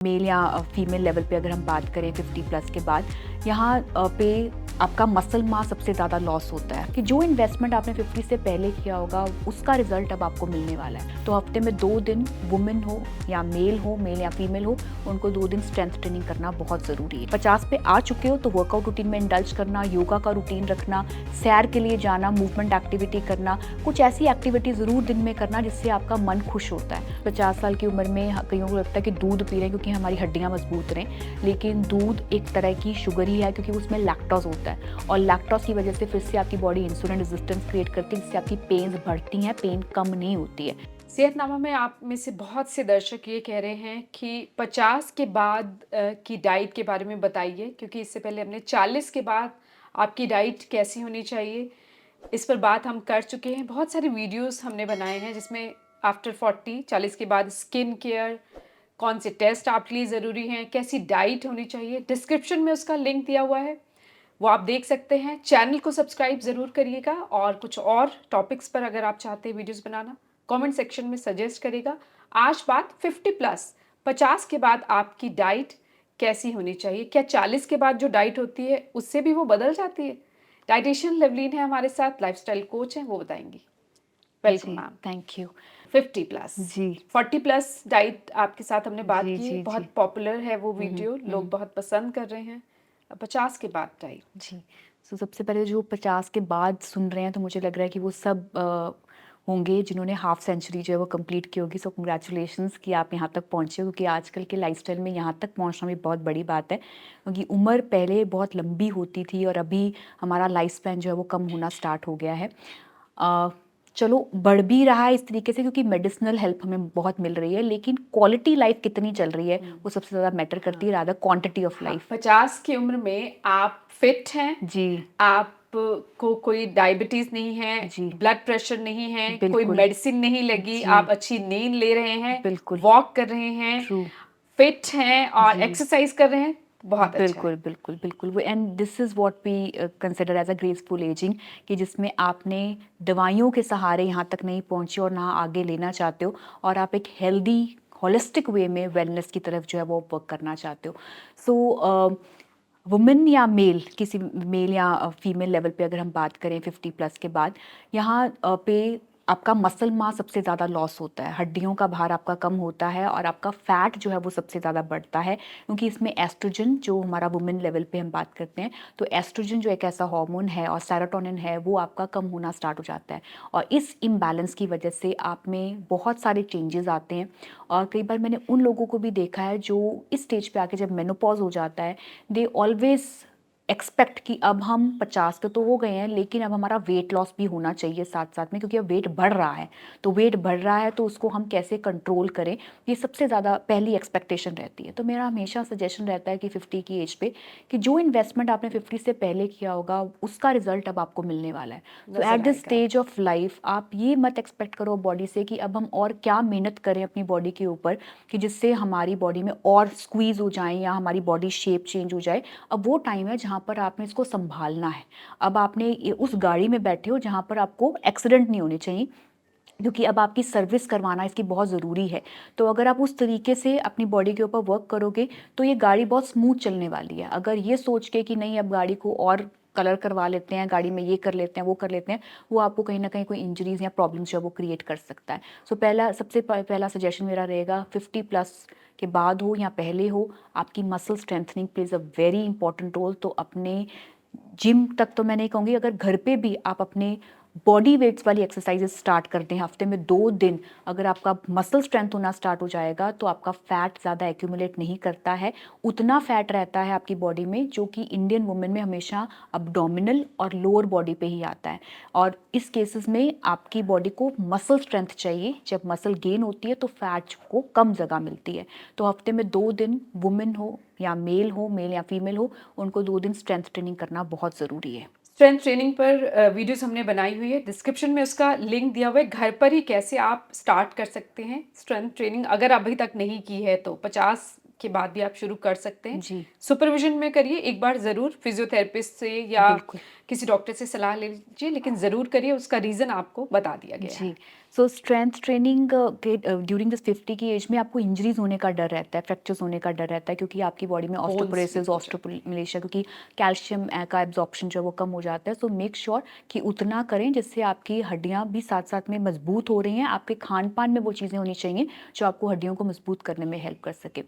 Mail या female level पे अगर हम बात करें 50 प्लस के बाद यहाँ पे आपका मसल मास सबसे ज़्यादा लॉस होता है कि जो इन्वेस्टमेंट आपने 50 से पहले किया होगा उसका रिजल्ट अब आपको मिलने वाला है। तो हफ्ते में 2 दिन वुमेन हो या मेल या फीमेल हो, उनको 2 दिन स्ट्रेंथ ट्रेनिंग करना बहुत ज़रूरी है। 50 पे आ चुके हो तो वर्कआउट रूटीन में इंडल्ज करना, योगा का रूटीन रखना, सैर के लिए जाना, मूवमेंट एक्टिविटी करना, कुछ ऐसी एक्टिविटी ज़रूर दिन में करना जिससे आपका मन खुश होता है। 50 साल की उम्र में कईयों को लगता है कि दूध पी रहे हैं क्योंकि हमारी हड्डियाँ मजबूत रहें, लेकिन दूध एक तरह की शुगर ही है क्योंकि उसमें लैक्टोज होता है और लैक्टोज की वजह से फिर से आपकी बॉडी इंसुलिन रेजिस्टेंस क्रिएट करती है जिससे आपकी पेन्स बढ़ती हैं, पेन कम नहीं होती है। सेहतनामा में आप में से बहुत से दर्शक ये कह रहे हैं कि 50 के बाद की डाइट के बारे में बताइए, क्योंकि इससे पहले हमने 40 के बाद आपकी डाइट कैसी होनी चाहिए इस पर बात हम कर चुके हैं। बहुत सारे वीडियोस हमने बनाए हैं जिसमें आफ्टर 40 के बाद स्किन केयर, कौन से टेस्ट आपके लिए ज़रूरी हैं, कैसी डाइट होनी चाहिए, डिस्क्रिप्शन में उसका लिंक दिया हुआ है, वो आप देख सकते हैं। चैनल को सब्सक्राइब ज़रूर करिएगा और कुछ और टॉपिक्स पर अगर आप चाहते हैं वीडियोस बनाना, कमेंट सेक्शन में सजेस्ट करेगा। आज बात 50 प्लस 50 के बाद आपकी डाइट कैसी होनी चाहिए। क्या 40 के बाद जो डाइट होती है उससे भी वो बदल जाती है? डाइटिशियन लवलीन है हमारे साथ, लाइफस्टाइल कोच हैं, वो बताएंगी। Welcome ma'am. Thank you. 50 plus जी 40 प्लस डाइट आपके साथ हमने बात जी की, जी बहुत जी पॉपुलर है वो वीडियो, लोग बहुत पसंद कर रहे हैं। 50 के बाद डाइट। जी। सो सबसे पहले जो 50 के बाद सुन रहे हैं तो मुझे लग रहा है कि वो सब होंगे जिन्होंने हाफ सेंचुरी जो है वो कंप्लीट की होगी। सो कंग्रेचुलेशंस कि आप यहाँ तक पहुँचे, क्योंकि आजकल के लाइफस्टाइल में यहाँ तक पहुँचना भी बहुत बड़ी बात है, क्योंकि उम्र पहले बहुत लंबी होती थी और अभी हमारा लाइफ स्पैन जो है वो कम होना स्टार्ट हो गया है। चलो बढ़ भी रहा है इस तरीके से क्योंकि मेडिसिनल हेल्प हमें बहुत मिल रही है, लेकिन क्वालिटी लाइफ कितनी चल रही है वो सबसे ज़्यादा मैटर करती है, रादर क्वांटिटी ऑफ लाइफ। 50 की उम्र में आप फिट हैं, जी आपको कोई डायबिटीज नहीं है, जी ब्लड प्रेशर नहीं है, कोई बिल्कुल मेडिसिन नहीं लगी, जी आप अच्छी नींद ले रहे हैं, बिल्कुल वॉक कर रहे हैं, ट्रू फिट हैं और जी एक्सरसाइज कर रहे हैं, बहुत अच्छा है। बिल्कुल बिल्कुल बिल्कुल वो and this is what we consider as a graceful ageing, कि जिसमें आपने दवाइयों के सहारे यहाँ तक नहीं पहुँचे और ना आगे लेना चाहते हो और आप एक हेल्दी होलिस्टिक वे में वेलनेस की तरफ जो है वो वर्क करना चाहते हो। सो वुमेन या मेल, किसी मेल या फीमेल लेवल पे अगर हम बात करें 50 प्लस के बाद यहाँ पे आपका मसल मास सबसे ज़्यादा लॉस होता है, हड्डियों का भार आपका कम होता है और आपका फैट जो है वो सबसे ज़्यादा बढ़ता है, क्योंकि इसमें एस्ट्रोजन जो हमारा वुमेन लेवल पे हम बात करते हैं तो एस्ट्रोजन जो एक ऐसा हार्मोन है और सेरोटोनिन है वो आपका कम होना स्टार्ट हो जाता है और इस इम्बैलेंस की वजह से आप में बहुत सारे चेंजेस आते हैं। और कई बार मैंने उन लोगों को भी देखा है जो इस स्टेज पे आके जब मेनोपॉज हो जाता है, दे ऑलवेज एक्सपेक्ट कि अब हम 50 के तो हो गए हैं लेकिन अब हमारा वेट लॉस भी होना चाहिए साथ साथ में, क्योंकि अब वेट बढ़ रहा है। तो वेट बढ़ रहा है तो उसको हम कैसे कंट्रोल करें, ये सबसे ज़्यादा पहली एक्सपेक्टेशन रहती है। तो मेरा हमेशा सजेशन रहता है कि 50 की एज पे कि जो इन्वेस्टमेंट आपने 50 से पहले किया होगा उसका रिजल्ट अब आपको मिलने वाला है। तो at this stage of life आप ये मत एक्सपेक्ट करो बॉडी से कि अब हम और क्या मेहनत करें अपनी बॉडी के ऊपर कि जिससे हमारी बॉडी में और स्क्वीज हो जाए या हमारी बॉडी शेप चेंज हो जाए। अब वो टाइम है जहाँ पर आपने इसको संभालना है। अब आपने उस गाड़ी में बैठे हो जहाँ पर आपको एक्सीडेंट नहीं होने चाहिए, क्योंकि अब आपकी सर्विस करवाना इसकी बहुत ज़रूरी है। तो अगर आप उस तरीके से अपनी बॉडी के ऊपर वर्क करोगे तो ये गाड़ी बहुत स्मूथ चलने वाली है। अगर ये सोच के कि नहीं अब गाड़ी को और कलर करवा लेते हैं, गाड़ी में ये कर लेते हैं वो कर लेते हैं, वो आपको कहीं ना कहीं कोई इंजरीज या प्रॉब्लम्स जो है वो क्रिएट कर सकता है। सो सबसे पहला सजेशन मेरा रहेगा 50 प्लस के बाद हो या पहले हो, आपकी muscle strengthening plays a very important role. तो अपने जिम तक तो मैं नहीं कहूँगी, अगर घर पे भी आप अपने बॉडी वेट्स वाली एक्सरसाइजेस स्टार्ट करते हैं हफ्ते में 2 दिन, अगर आपका मसल स्ट्रेंथ होना स्टार्ट हो जाएगा तो आपका फैट ज़्यादा एक्यूमुलेट नहीं करता है। उतना फैट रहता है आपकी बॉडी में जो कि इंडियन वुमेन में हमेशा अब्डोमिनल और लोअर बॉडी पे ही आता है, और इस केसेस में आपकी बॉडी को मसल स्ट्रेंथ चाहिए। जब मसल गेन होती है तो फैट को कम जगह मिलती है। तो हफ्ते में 2 दिन वुमेन हो या मेल या फीमेल हो, उनको 2 दिन स्ट्रेंथ ट्रेनिंग करना बहुत ज़रूरी है। स्ट्रेंथ ट्रेनिंग पर वीडियोस हमने बनाई हुई है, डिस्क्रिप्शन में उसका लिंक दिया हुआ है। घर पर ही कैसे आप स्टार्ट कर सकते हैं स्ट्रेंथ ट्रेनिंग, अगर अभी तक नहीं की है तो 50 के बाद भी आप शुरू कर सकते हैं। जी सुपरविजन में करिए एक बार ज़रूर, फिजियोथेरेपिस्ट से या बिल्कुल किसी डॉक्टर से सलाह ले लीजिए, लेकिन ज़रूर करिए, उसका रीज़न आपको बता दिया गया है। जी। सो स्ट्रेंथ ट्रेनिंग के ड्यूरिंग दिस 50 की एज में आपको इंजरीज होने का डर रहता है, फ्रैक्चर्स होने का डर रहता है, क्योंकि आपकी बॉडी में बोन्स वीक ऑस्टियोपोरोसिस, हो जाते ऑस्टियोमलेशिया, क्योंकि कैल्शियम का एब्जॉर्प्शन जो है वो कम हो जाता है। सो मेक श्योर कि उतना करें जिससे आपकी हड्डियां भी साथ साथ में मजबूत हो रही हैं। आपके खान पान में वो चीज़ें होनी चाहिए जो आपको हड्डियों को मजबूत करने में हेल्प कर सके।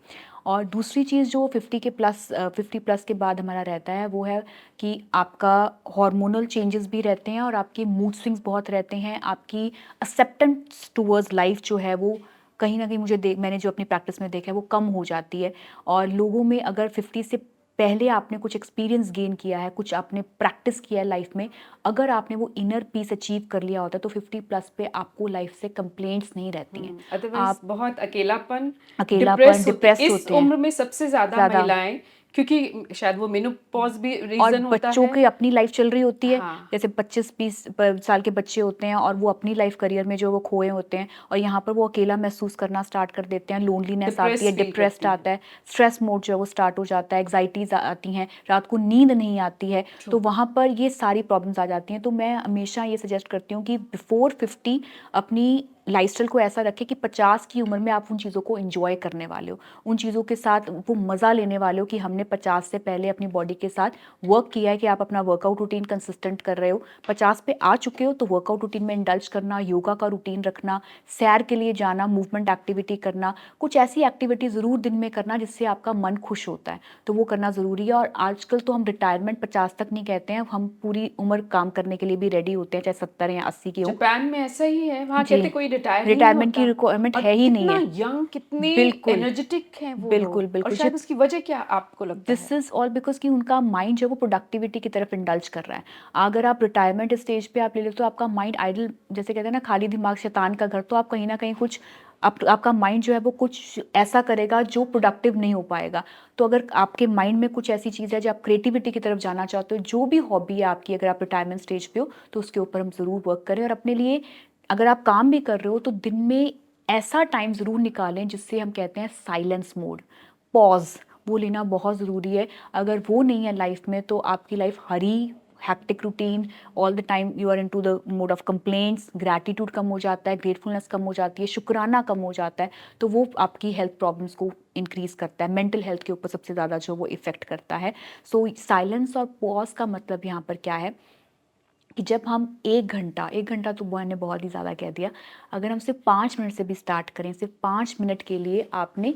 और दूसरी चीज़ जो 50 प्लस के बाद हमारा रहता है वो है कि आपका हार्मोनल चेंजेस भी रहते हैं और आपके मूड स्विंग्स बहुत रहते हैं। आपकी एक्सेप्टेंस टूवर्ड्स लाइफ जो है वो कहीं ना कहीं मैंने जो अपनी प्रैक्टिस में देखा है वो कम हो जाती है। और लोगों में अगर 50 से पहले आपने कुछ एक्सपीरियंस गेन किया है, कुछ आपने प्रैक्टिस किया है लाइफ में, अगर आपने वो इनर पीस अचीव कर लिया होता है तो 50 प्लस पे आपको लाइफ से कंप्लेंट्स नहीं रहती हैं। अदरवाइज आप बहुत अकेलापन, अकेलापन, डिप्रेस होती डिप्रेस्ड इस होते हैं उम्र में सबसे ज्यादा ज़्यादा। महिलाएं, क्योंकि शायद वो मेनोपॉज भी और रीजन होता बच्चों है। की अपनी लाइफ चल रही होती है, हाँ, जैसे 25-20 साल के बच्चे होते हैं और वो अपनी लाइफ करियर में जो वो खोए होते हैं और यहाँ पर वो अकेला महसूस करना स्टार्ट कर देते हैं, लोनलीनेस आती है, डिप्रेस फील डिप्रेस्ड करते हैं। आता है, स्ट्रेस मोड जो है वो स्टार्ट हो जाता है, एग्जाइटीज आती हैं, रात को नींद नहीं आती है। ट्रू। तो वहाँ पर ये सारी प्रॉब्लम्स आ जाती हैं। तो मैं हमेशा ये सजेस्ट करती हूँ कि बिफोर 50 अपनी लाइफस्टाइल को ऐसा रखें कि 50 की उम्र में आप उन चीज़ों को एंजॉय करने वाले हो, उन चीज़ों के साथ वो मज़ा लेने वाले हो कि हमने 50 से पहले अपनी बॉडी के साथ वर्क किया है, कि आप अपना वर्कआउट रूटीन कंसिस्टेंट कर रहे हो। 50 पे आ चुके हो तो वर्कआउट रूटीन में इंडल्ज करना, योगा का रूटीन रखना, सैर के लिए जाना, मूवमेंट एक्टिविटी करना, कुछ ऐसी एक्टिविटी ज़रूर दिन में करना जिससे आपका मन खुश होता है, तो वो करना ज़रूरी है। और आजकल तो हम रिटायरमेंट 50 तक नहीं कहते हैं, हम पूरी उम्र काम करने के लिए भी रेडी होते हैं, चाहे 70 या 80 के हो। जापान में ऐसा ही है, वहाँ जी, कहते कोई रिटायर ही नहीं रिटायरमेंट की होता। रिक्वायरमेंट और है ही नहीं कितना है। यंग, कितने बिल्कुल, एनर्जेटिक हैं वो बिल्कुल, लोग, और बिल्कुल। शायद उसकी वजह क्या आपको लगता दिस है? इज ऑल बिकॉज कि उनका माइंड जो है वो प्रोडक्टिविटी की तरफ इंडल्ज कर रहा है। अगर आप रिटायरमेंट स्टेज पे आप ले लेते तो आपका माइंड आइडल, जैसे कहते हैं ना खाली दिमाग शैतान का घर, तो आप कहीं ना कहीं कुछ आपका माइंड जो है वो कुछ ऐसा करेगा जो प्रोडक्टिव नहीं हो पाएगा। तो अगर आपके माइंड में कुछ ऐसी चीज़ है जो आप क्रिएटिविटी की तरफ जाना चाहते हो, जो भी हॉबी है आपकी, अगर आप रिटायरमेंट स्टेज पे हो तो उसके ऊपर हम ज़रूर वर्क करें। और अपने लिए अगर आप काम भी कर रहे हो तो दिन में ऐसा टाइम ज़रूर निकालें जिससे हम कहते हैं साइलेंस मोड, पॉज, वो लेना बहुत ज़रूरी है। अगर वो नहीं है लाइफ में तो आपकी life hurry, hectic routine, all the time you are into the mode of complaints, gratitude कम हो जाता है, ग्रेटफुलनेस कम हो जाती है, शुक्राना कम हो जाता है। तो वो आपकी हेल्थ प्रॉब्लम्स को इंक्रीज करता है, मेंटल हेल्थ के ऊपर सबसे ज़्यादा जो वो इफेक्ट करता है। सो साइलेंस और पॉज का मतलब यहाँ पर क्या है कि जब हम 1 घंटा तो मैंने बहुत ही ज़्यादा कह दिया, अगर हम सिर्फ 5 मिनट से भी स्टार्ट करें, सिर्फ 5 मिनट के लिए आपने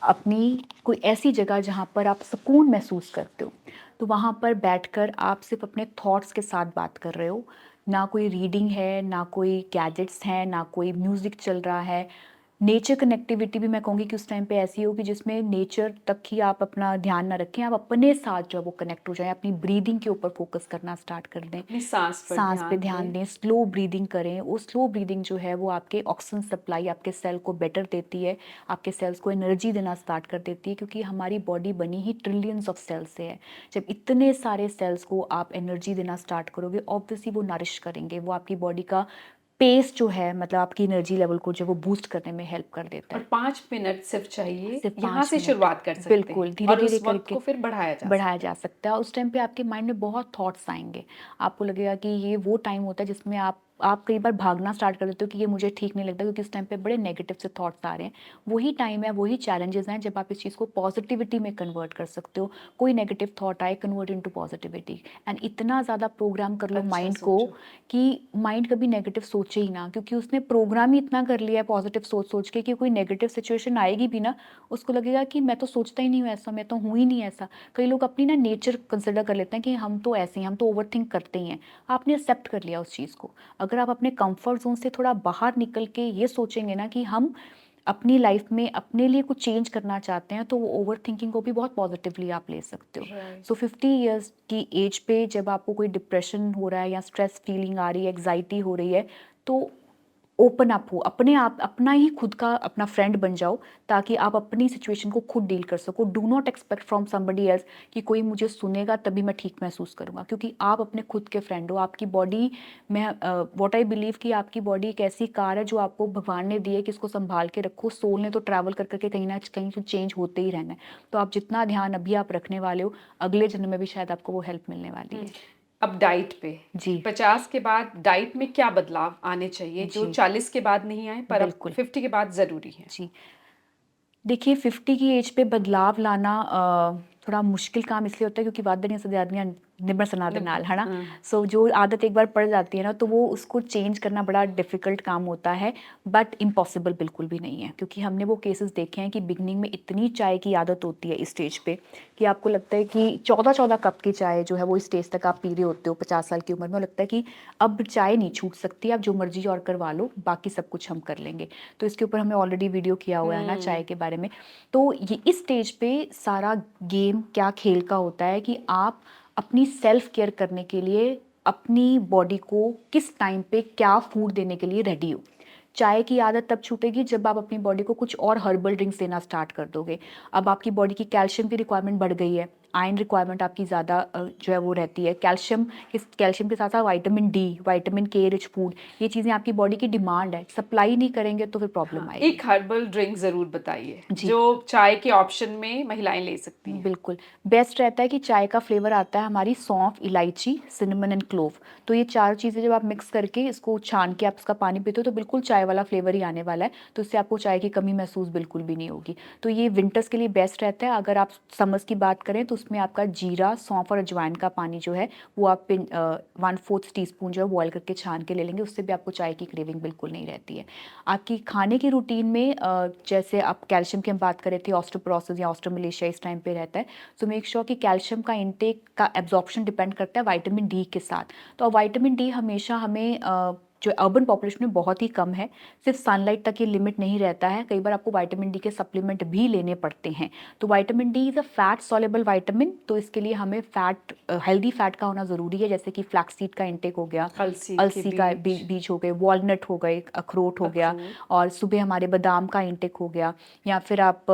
अपनी कोई ऐसी जगह जहाँ पर आप सुकून महसूस करते हो, तो वहाँ पर बैठकर आप सिर्फ अपने थॉट्स के साथ बात कर रहे हो। ना कोई रीडिंग है, ना कोई गैजेट्स हैं, ना कोई म्यूज़िक चल रहा है। नेचर कनेक्टिविटी भी मैं कहूँगी कि उस टाइम पे ऐसी हो कि जिसमें नेचर तक ही आप अपना ध्यान ना रखें, आप अपने साथ जो है वो कनेक्ट हो जाएं, अपनी ब्रीदिंग के ऊपर फोकस करना स्टार्ट कर दें, अपनी सांस पर सांस पे ध्यान ध्यान दें। दें, स्लो ब्रीदिंग करें। वो स्लो ब्रीदिंग जो है वो आपके ऑक्सीजन सप्लाई, आपके सेल को बेटर देती है, आपके सेल्स को एनर्जी देना स्टार्ट कर देती है, क्योंकि हमारी बॉडी बनी ही ट्रिलियंस ऑफ सेल्स से है। जब इतने सारे सेल्स को आप एनर्जी देना स्टार्ट करोगे, ऑब्वियसली वो नरिश करेंगे, वो आपकी बॉडी का पेस जो है, मतलब आपकी एनर्जी लेवल को जो वो बूस्ट करने में हेल्प कर देता और है। 5 मिनट सिर्फ चाहिए, सिर्फ यहाँ 5 से मिनट शुरुआत कर सकते हैं बिल्कुल धीरे और धीरे उस वक्त करके को फिर बढ़ाया जा बढ़ाया सकता जा है। सकता है। उस टाइम पे आपके माइंड में बहुत थॉट्स आएंगे, आपको लगेगा कि ये वो टाइम होता है जिसमें आप कई बार भागना स्टार्ट कर देते हो कि ये मुझे ठीक नहीं लगता, क्योंकि इस टाइम पे बड़े नेगेटिव से थॉट्स आ रहे हैं। वही टाइम है, वही चैलेंजेस हैं जब आप इस चीज़ को पॉजिटिविटी में कन्वर्ट कर सकते हो। कोई नेगेटिव थॉट आए, कन्वर्ट इनटू पॉजिटिविटी, एंड इतना ज़्यादा प्रोग्राम कर लो अच्छा माइंड को सोचो। कि माइंड कभी नेगेटिव सोचे ही ना, क्योंकि उसने प्रोग्राम ही इतना कर लिया है पॉजिटिव सोच सोच के कि कोई नेगेटिव सिचुएशन आएगी भी ना, उसको लगेगा कि मैं तो सोचता ही नहीं हूँ ऐसा, मैं तो हूँ ही नहीं ऐसा। कई लोग अपनी ना नेचर कंसिडर कर लेते हैं कि हम तो ऐसे हैं, हम तो ओवर थिंक करते ही हैं। आपने एक्सेप्ट कर लिया उस चीज़ को। अगर आप अपने कंफर्ट जोन से थोड़ा बाहर निकल के ये सोचेंगे ना कि हम अपनी लाइफ में अपने लिए कुछ चेंज करना चाहते हैं, तो वो ओवर थिंकिंग को भी बहुत पॉजिटिवली आप ले सकते हो। राइट। सो 50 ईयर्स की एज पे जब आपको कोई डिप्रेशन हो रहा है या स्ट्रेस फीलिंग आ रही है, एग्जाइटी हो रही है, तो ओपन अप हो, अपने आप अपना ही खुद का अपना फ्रेंड बन जाओ, ताकि आप अपनी सिचुएशन को खुद डील कर सको। Do not expect from somebody else कि कोई मुझे सुनेगा तभी मैं ठीक महसूस करूंगा, क्योंकि आप अपने खुद के फ्रेंड हो। आपकी बॉडी में व्हाट आई बिलीव कि आपकी बॉडी एक ऐसी कार है जो आपको भगवान ने दी है कि इसको संभाल के रखो। सोल ने तो ट्रैवल कर करके कहीं ना कहीं से चेंज होते ही रहना है। तो आप जितना ध्यान अभी आप रखने वाले हो, अगले जन्म में भी शायद आपको वो हेल्प मिलने वाली है। अब डाइट पे जी 50 के बाद डाइट में क्या बदलाव आने चाहिए जो जी 40 के बाद नहीं आए पर अब बिल्कुल 50 के बाद ज़रूरी है? जी देखिए 50 की एज पे बदलाव लाना थोड़ा मुश्किल काम इसलिए होता है क्योंकि वादन सदैयादियाँ निब्बर सनातन नाल है ना। हाँ। सो जो आदत एक बार पड़ जाती है ना तो वो उसको चेंज करना बड़ा डिफिकल्ट काम होता है, बट इम्पॉसिबल बिल्कुल भी नहीं है क्योंकि हमने वो केसेस देखे हैं कि बिगनिंग में इतनी चाय की आदत होती है इस स्टेज पे कि आपको लगता है कि 14-14 कप की चाय जो है वो इस स्टेज तक आप पी रहे होते हो 50 साल की उम्र में, लगता है कि अब चाय नहीं छूट सकती, आप जो मर्जी और करवा लो, बाकी सब कुछ हम कर लेंगे। तो इसके ऊपर हमने ऑलरेडी वीडियो किया हुआ है ना चाय के बारे में। तो ये इस स्टेज पे सारा गेम क्या खेल का होता है कि आप अपनी सेल्फ केयर करने के लिए अपनी बॉडी को किस टाइम पे क्या फूड देने के लिए रेडी हो। चाय की आदत तब छूटेगी जब आप अपनी बॉडी को कुछ और हर्बल ड्रिंक्स देना स्टार्ट कर दोगे। अब आपकी बॉडी की कैल्शियम की रिक्वायरमेंट बढ़ गई है, आयरन रिक्वायरमेंट आपकी ज़्यादा जो है वो रहती है। कैल्शियम के साथ साथ विटामिन डी, विटामिन के रिच फूड, ये चीज़ें आपकी बॉडी की डिमांड है, सप्लाई नहीं करेंगे तो फिर प्रॉब्लम हाँ, आएगी। एक हर्बल ड्रिंक ज़रूर बताइए जी जो चाय के ऑप्शन में महिलाएं ले सकती हैं। बिल्कुल, बेस्ट रहता है कि चाय का फ्लेवर आता है हमारी सौंफ, इलायची, सिनेमन एंड क्लोव। तो ये 4 चीज़ें जब आप मिक्स करके इसको छान के आप इसका पानी पीते हो तो बिल्कुल चाय वाला फ्लेवर ही आने वाला है, तो इससे आपको चाय की कमी महसूस बिल्कुल भी नहीं होगी। तो ये विंटर्स के लिए बेस्ट रहता है। अगर आप समर्स की बात करें तो उसमें आपका जीरा, सौंफ और अजवाइन का पानी जो है वो आप 1/4 टीस्पून जो है बॉयल करके छान के ले लेंगे, उससे भी आपको चाय की क्रेविंग बिल्कुल नहीं रहती है। आपकी खाने की रूटीन में जैसे आप कैल्शियम की हम बात कर रहे थे, ऑस्टियोपोरोसिस या ऑस्टियोमलेशिया इस टाइम पे रहता है, सो मेक श्योर कि कैल्शियम का इंटेक का एब्जॉर्प्शन डिपेंड करता है विटामिन डी के साथ। तो विटामिन डी हमेशा हमें जो अर्बन पॉपुलेशन में बहुत ही कम है, सिर्फ सनलाइट तक ये लिमिट नहीं रहता है, कई बार आपको विटामिन डी के सप्लीमेंट भी लेने पड़ते हैं। तो vitamin D is a fat soluble vitamin, तो इसके लिए हमें फैट हेल्दी फैट का होना ज़रूरी है, जैसे कि फ्लैक्सीड का इंटेक हो गया, अलसी के अलसी का बीज, बीज हो गए, वॉलनट हो गए, अखरोट हो गया, अखरोट। और सुबह हमारे बादाम का इंटेक हो गया, या फिर आप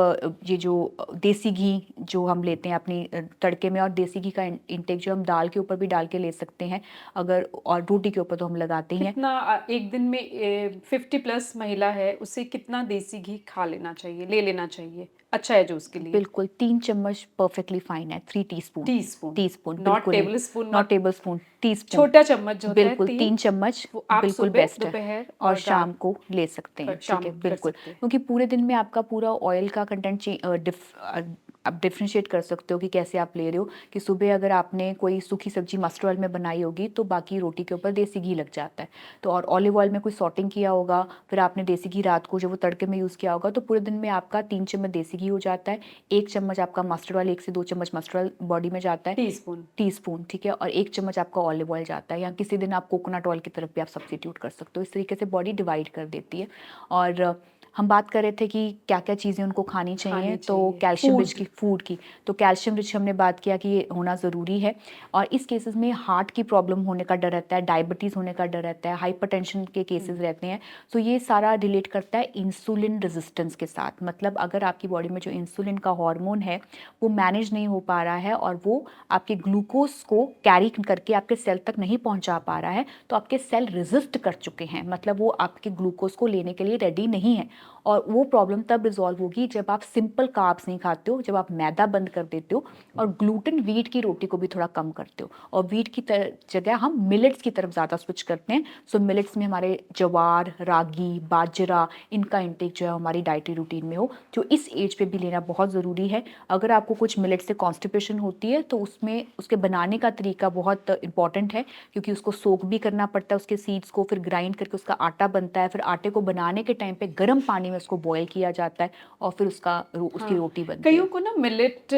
ये जो देसी घी जो हम लेते हैं अपनी तड़के में, और देसी घी का इंटेक जो हम दाल के ऊपर भी डाल के ले सकते हैं अगर, और रोटी के ऊपर तो हम लगाते ही हैं। कितना एक दिन में 50 प्लस महिला है उसे कितना देसी घी खा लेना चाहिए, ले लेना चाहिए, अच्छा है जो उसके लिए? बिल्कुल 3 चम्मच परफेक्टली फाइन है, 3 टीस्पून। टीस्पून, टीस्पून नॉट बिल्कुल नहीं, table spoon, not not table spoon, teaspoon. छोटा चम्मच जो होता है बिल्कुल 3 3, चम्मच वो आप बिल्कुल सुबह, बेस्ट है, दोपहर और और शाम रात को ले सकते हैं, ठीक शाम है कर बिल्कुल, सकते हैं। क्योंकि पूरे दिन में आपका पूरा ऑयल का कंटेंट आप डिफ्रेंशिएट कर सकते हो कि कैसे आप ले रहे हो, कि सुबह अगर आपने कोई सूखी सब्जी मस्टर्ड ऑयल में बनाई होगी तो बाकी रोटी के ऊपर देसी घी लग जाता है, तो और ऑलिव ऑयल में कोई सॉटिंग किया होगा, फिर आपने देसी घी रात को जब वो तड़के में यूज़ किया होगा, तो पूरे दिन में आपका 3 चम्मच देसी घी हो जाता है, 1 चम्मच आपका मस्टर्ड ऑयल, 1 से 2 चम्मच मस्टर्ड ऑयल बॉडी में जाता है, टीस्पून। टीस्पून, ठीक है, और 1 चम्मच आपका ऑलिव ऑयल जाता है, या किसी दिन आप कोकोनट ऑयल की तरफ भी आप सब्स्टिट्यूट कर सकते हो। इस तरीके से बॉडी डिवाइड कर देती है। और हम बात कर रहे थे कि क्या क्या चीज़ें उनको खानी चाहिए, खानी तो चाहिए कैल्शियम रिच फूड। की फूड की, तो कैल्शियम रिच हमने बात किया कि ये होना ज़रूरी है। और इस केसेस में हार्ट की प्रॉब्लम होने का डर रहता है, डायबिटीज़ होने का डर रहता है, हाइपरटेंशन के केसेस रहते हैं, सो ये सारा रिलेट करता है इंसुलिन रेजिस्टेंस के साथ। मतलब अगर आपकी बॉडी में जो इंसुलिन का हार्मोन है वो मैनेज नहीं हो पा रहा है और वो आपके ग्लूकोज को कैरी करके आपके सेल तक नहीं पहुंचा पा रहा है, तो आपके सेल रेजिस्ट कर चुके हैं, मतलब वो आपके ग्लूकोज को लेने के लिए रेडी नहीं है। और वो प्रॉब्लम तब रिजॉल्व होगी जब आप सिंपल कार्ब्स नहीं खाते हो, जब आप मैदा बंद कर देते हो और ग्लूटेन व्हीट की रोटी को भी थोड़ा कम करते हो, और व्हीट की जगह हम मिलेट्स की तरफ ज़्यादा स्विच करते हैं। सो मिलेट्स में हमारे जवार, रागी, बाजरा, इनका इंटेक जो है हमारी डाइटरी रूटीन में हो, जो इस एज पे भी लेना बहुत ज़रूरी है। अगर आपको कुछ मिलेट से कॉन्स्टिपेशन होती है तो उसमें उसके बनाने का तरीका बहुत इंपॉर्टेंट है, क्योंकि उसको सोक भी करना पड़ता है, उसके सीड्स को फिर ग्राइंड करके उसका आटा बनता है, फिर आटे को बनाने के टाइम पे गर्म पानी में उसको बॉयल किया जाता है और फिर उसकी हाँ, रोटी बनती कईयों है। को ना मिलेट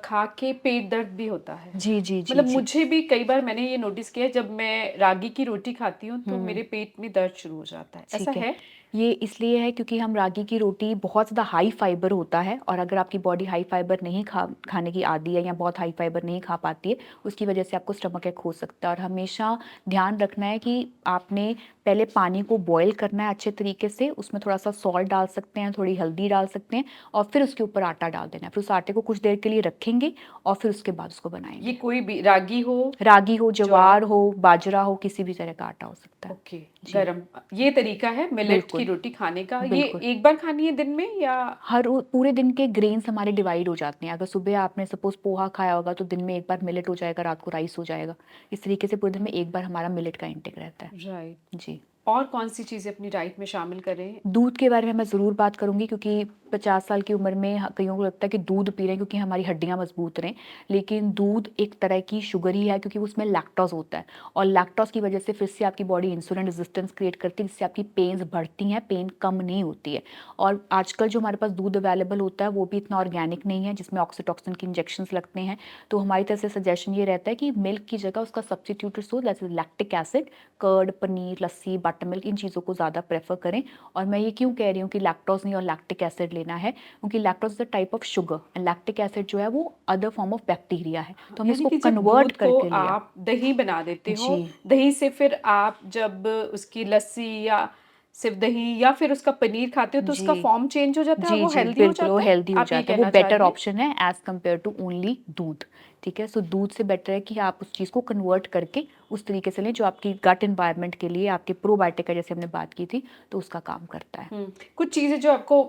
खा के पेट दर्द भी होता है। जी जी जी मतलब जी। मुझे भी कई बार मैंने ये नोटिस किया है, जब मैं रागी की रोटी खाती हूँ तो मेरे पेट में दर्द शुरू हो जाता है, ऐसा ठीक है, है? ये इसलिए है क्योंकि हम रागी की रोटी बहुत ज़्यादा हाई फाइबर होता है, और अगर आपकी बॉडी हाई फाइबर नहीं खाने की आदी है या बहुत हाई फाइबर नहीं खा पाती है, उसकी वजह से आपको स्टमक एक हो सकता है। और हमेशा ध्यान रखना है कि आपने पहले पानी को बॉयल करना है अच्छे तरीके से, उसमें थोड़ा सा सॉल्ट डाल सकते हैं, थोड़ी हल्दी डाल सकते हैं, और फिर उसके ऊपर आटा डाल देना है, फिर उस आटे को कुछ देर के लिए रखेंगे और फिर उसके बाद उसको ये बनाएंगे। कोई भी रागी हो, रागी हो, ज्वार, जवार हो, बाजरा हो, किसी भी तरह का आटा हो सकता है। ओके, जी गरम, ये तरीका है मिलेट बिल्कुल। की रोटी खाने का, ये बिल्कुल। एक बार खानी है दिन में या पूरे दिन के ग्रेन्स हमारे डिवाइड हो जाते हैं। अगर सुबह आपने सपोज़ पोहा खाया होगा तो दिन में एक बार मिलेट हो जाएगा, रात को राइस हो जाएगा। इस तरीके से पूरे दिन में एक बार हमारा मिलेट का इंटेक रहता है। राइट? जी। और कौन-सी चीज़ें अपनी डाइट में शामिल करें? दूध के बारे में मैं ज़रूर बात करूँगी क्योंकि 50 साल की उम्र में कईयों को लगता है कि दूध पी रहे हैं क्योंकि हमारी हड्डियाँ मजबूत रहें, लेकिन दूध एक तरह की शुगर ही है क्योंकि उसमें लैक्टोज़ होता है और लैक्टोज़ की वजह से फिर से आपकी बॉडी इंसुलिन रेजिस्टेंस क्रिएट करती है, जिससे आपकी पेन्स बढ़ती हैं, पेन कम नहीं होती है। और आजकल जो हमारे पास दूध अवेलेबल होता है वो भी इतना ऑर्गेनिक नहीं है, जिसमें ऑक्सीटोसिन के इंजेक्शंस लगते हैं। तो हमारी तरफ से सजेशन ये रहता है कि मिल्क की जगह उसका सब्स्टिट्यूटेड सोर्स जैसे लैक्टिक एसिड, कर्ड, पनीर, लस्सी, बटर मिल्क, इन चीज़ों को ज़्यादा प्रेफर करें। और मैं ये क्यों कह रही हूँ कि लैक्टोज नहीं और लैक्टिक एसिड लेना है, क्योंकि lactose is a type of sugar and lactic acid जो है वो अदर फॉर्म ऑफ बैक्टीरिया है, तो हमें यानी इसको कि जब कन्वर्ट दूध को करके लिया। आप दही बना देते हो, जी दही से फिर आप जब उसकी लस्सी या सिर्फ दही या फिर उसका पनीर खाते हो तो उसका जी फॉर्म चेंज हो जाता है और जी वो जी हेल्दी हो बिल्कुल, वो जाता है? हेल्दी हो आप ये जाता है, वो कहना चाह बेटर रही हैं? ऑप्शन है एज कम्पेयर टू ओनली दूध। ठीक है, सो दूध से बेटर है कि आप उस चीज़ को कन्वर्ट करके उस तरीके से लें जो आपकी गट एनवायरनमेंट के लिए, आपके प्रोबायोटिक का जैसे हमने बात की थी, तो उसका काम करता है। कुछ चीज़ें जो आपको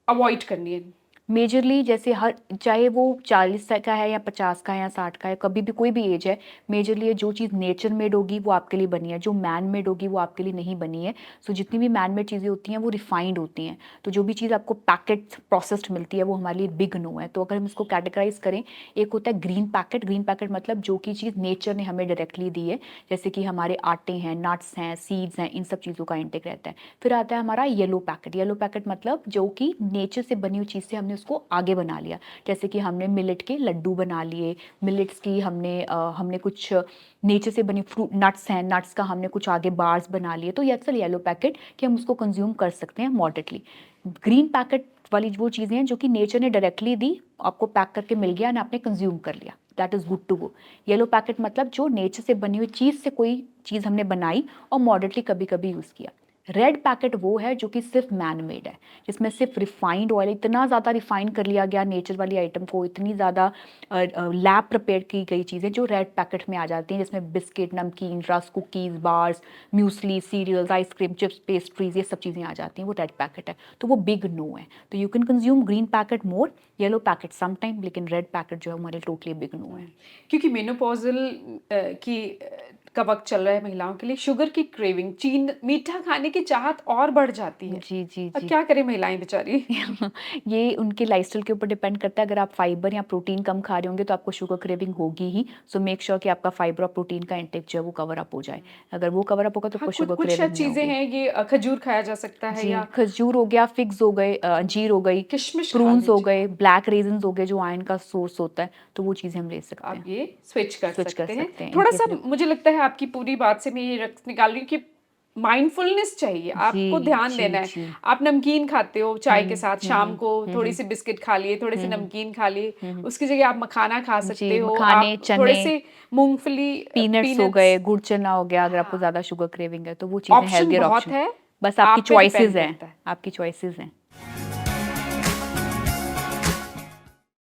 अवॉइड करनी है। मेजरली जैसे हर, चाहे वो 40 का है या 50 का है या 60 का है, कभी भी कोई भी एज है, मेजरली जो चीज़ नेचर मेड होगी वो आपके लिए बनी है, जो मैन मेड होगी वो आपके लिए नहीं बनी है। सो जितनी भी मैन मेड चीज़ें होती हैं वो रिफाइंड होती हैं, तो जो भी चीज़ आपको पैकेट प्रोसेस्ड मिलती है वो हमारे लिए बिग नो है। तो अगर हम इसको कैटेगराइज करें, एक होता है ग्रीन पैकेट। ग्रीन पैकेट मतलब जो की चीज़ नेचर ने हमें डायरेक्टली दी है, जैसे कि हमारे आटे हैं, नट्स हैं, सीड्स हैं, इन सब चीज़ों का इंटेक रहता है। फिर आता है हमारा येलो पैकेट। येलो पैकेट मतलब जो कि नेचर से बनी हुई चीज़ से हमने उसको आगे बना लिया, जैसे कि हमने मिलेट के लड्डू बना लिए, मिलेट्स की हमने कुछ नेचर से बनी फ्रूट, नट्स हैं, नट्स का हमने कुछ आगे बार्स बना लिए, तो ये अक्सर येलो पैकेट कि हम उसको कंज्यूम कर सकते हैं मॉडरेटली। ग्रीन पैकेट वाली वो चीज़ें हैं जो कि नेचर ने डायरेक्टली दी, आपको पैक करके मिल गया और आपने कंज्यूम कर लिया, that is good to go. Yellow packet मतलब जो नेचर से बनी हुई चीज़ से कोई चीज़ हमने बनाई और मॉडरेटली कभी कभी यूज़ किया। रेड पैकेट वो है जो कि सिर्फ मैन मेड है, जिसमें सिर्फ रिफाइंड ऑयल, इतना ज़्यादा रिफाइन कर लिया गया नेचर वाली आइटम को, इतनी ज़्यादा लैब प्रिपेयर की गई चीज़ें जो रेड पैकेट में आ जाती हैं, जिसमें बिस्किट, नमकीन, rusk, cookies, bars, muesli, cereals, ice cream, chips, pastries, ये सब चीज़ें आ जाती हैं, वो रेड पैकेट है, तो वो बिग नो है। तो you can consume green packet more, yellow packet some time, लेकिन रेड पैकेट जो है हमारे टोटली बिग नो है। क्योंकि मेनोपॉज़ल का वक़्त चल रहा है महिलाओं के लिए, शुगर की क्रेविंग, मीठा खाने की चाहत और बढ़ जाती है। जी जी और जी क्या करें महिलाएँ बेचारी? ये उनके लाइफस्टाइल के ऊपर डिपेंड करता है। अगर आप फाइबर या प्रोटीन कम खा रहे होंगे तो आपको शुगर क्रेविंग होगी ही। सो मेक श्योर कि आपका फाइबर और प्रोटीन का इंटेक जो है वो कवर अप हो जाए। अगर वो कवर अप होगा तो हाँ, आपको कुछ शुगर कुछ क्रेविंग नहीं चीज़ें होगी। हैं, ये खजूर खाया जा सकता है जी, या खजूर हो गया, फिग्स हो गए, अंजीर हो गई, किशमिश खा प्रून्स हो लीजिए। गए, ब्लैक रेजिन्स हो गए जो आयरन का सोर्स होता है, तो वो चीज़ें हम ले सकते आप हैं, ये स्विच कर स्विच कर सकते हैं। सकते हैं इन थोड़ा-सा केस। मुझे लगता है आपकी पूरी बात से मैं ये रक़्स निकाल रही हूँ कि माइंडफुलनेस चाहिए, जी आपको ध्यान जी देना है। जी। आप नमकीन खाते हो चाय के साथ, शाम को हम्म थोड़ी-सी बिस्किट खा लिए, थोड़े-से हम्म नमकीन खा लिए, हम्म। उसकी जगह आप मखाना खा जी, सकते हो, मखाने, आप चने, थोड़े-से मूँगफली पीनट्स हो पीनट्स। गए, गुड़ चना हो गया, अगर आपको हाँ, ज़्यादा शुगर क्रेविंग है तो वो चीज़ें ऑप्शन हेल्थियर बहुत ऑप्शन। है, बस आपकी आप पे डिपेंड चॉइसेस हैं, करता है। आपकी चॉइसेस हैं।